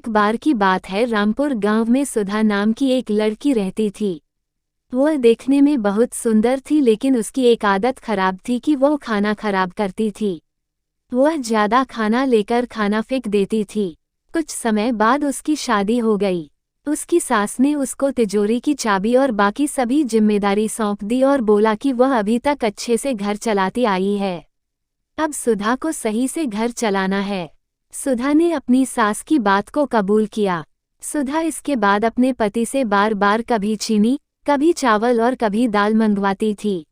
एक बार की बात है, रामपुर गांव में सुधा नाम की एक लड़की रहती थी। वह देखने में बहुत सुंदर थी, लेकिन उसकी एक आदत खराब थी कि वह खाना खराब करती थी। वह ज्यादा खाना लेकर खाना फेंक देती थी। कुछ समय बाद उसकी शादी हो गई। उसकी सास ने उसको तिजोरी की चाबी और बाकी सभी जिम्मेदारी सौंप दी और बोला कि वह अभी तक अच्छे से घर चलाती आई है, अब सुधा को सही से घर चलाना है। सुधा ने अपनी सास की बात को कबूल किया। सुधा इसके बाद अपने पति से बार बार कभी चीनी, कभी चावल और कभी दाल मंगवाती थी।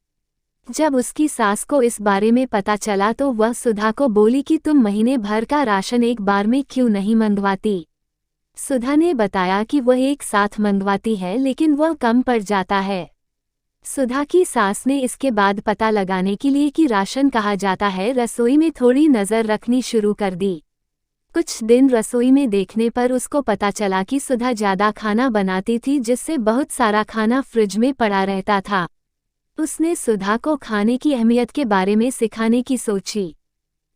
जब उसकी सास को इस बारे में पता चला तो वह सुधा को बोली कि तुम महीने भर का राशन एक बार में क्यों नहीं मंगवाती। सुधा ने बताया कि वह एक साथ मंगवाती है, लेकिन वह कम पड़ जाता है। सुधा की सास ने इसके बाद पता लगाने के लिए कि राशन कहा जाता है, रसोई में थोड़ी नज़र रखनी शुरू कर दी। कुछ दिन रसोई में देखने पर उसको पता चला कि सुधा ज़्यादा खाना बनाती थी, जिससे बहुत सारा खाना फ्रिज में पड़ा रहता था। उसने सुधा को खाने की अहमियत के बारे में सिखाने की सोची।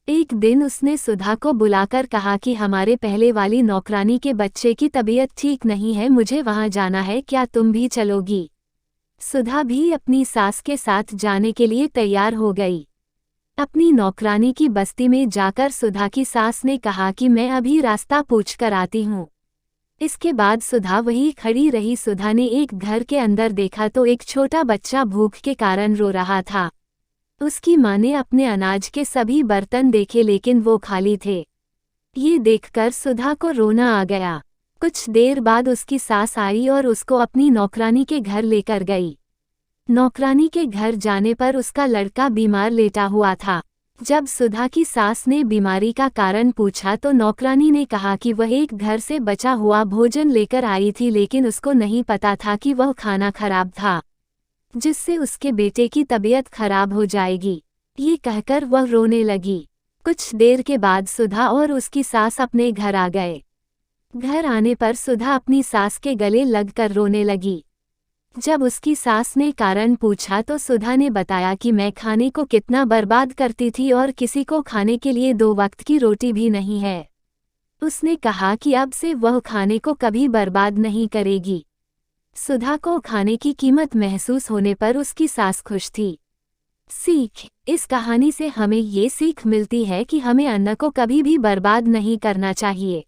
एक दिन उसने सुधा को बुलाकर कहा कि हमारे पहले वाली नौकरानी के बच्चे की तबीयत ठीक नहीं है, मुझे वहाँ जाना है, क्या तुम भी चलोगी। सुधा भी अपनी सास के साथ जाने के लिए तैयार हो गई। अपनी नौकरानी की बस्ती में जाकर सुधा की सास ने कहा कि मैं अभी रास्ता पूछ कर आती हूँ। इसके बाद सुधा वहीं खड़ी रही। सुधा ने एक घर के अंदर देखा तो एक छोटा बच्चा भूख के कारण रो रहा था। उसकी माँ ने अपने अनाज के सभी बर्तन देखे, लेकिन वो खाली थे। ये देखकर सुधा को रोना आ गया। कुछ देर बाद उसकी सास आई और उसको अपनी नौकरानी के घर लेकर गई। नौकरानी के घर जाने पर उसका लड़का बीमार लेटा हुआ था। जब सुधा की सास ने बीमारी का कारण पूछा तो नौकरानी ने कहा कि वह एक घर से बचा हुआ भोजन लेकर आई थी, लेकिन उसको नहीं पता था कि वह खाना खराब था, जिससे उसके बेटे की तबीयत खराब हो जाएगी। ये कहकर वह रोने लगी। कुछ देर के बाद सुधा और उसकी सास अपने घर आ गए। घर आने पर सुधा अपनी सास के गले लगकर रोने लगी। जब उसकी सास ने कारण पूछा तो सुधा ने बताया कि मैं खाने को कितना बर्बाद करती थी और किसी को खाने के लिए 2 वक्त की रोटी भी नहीं है। उसने कहा कि अब से वह खाने को कभी बर्बाद नहीं करेगी। सुधा को खाने की कीमत महसूस होने पर उसकी सास खुश थी। सीख: इस कहानी से हमें ये सीख मिलती है कि हमें अन्न को कभी भी बर्बाद नहीं करना चाहिए।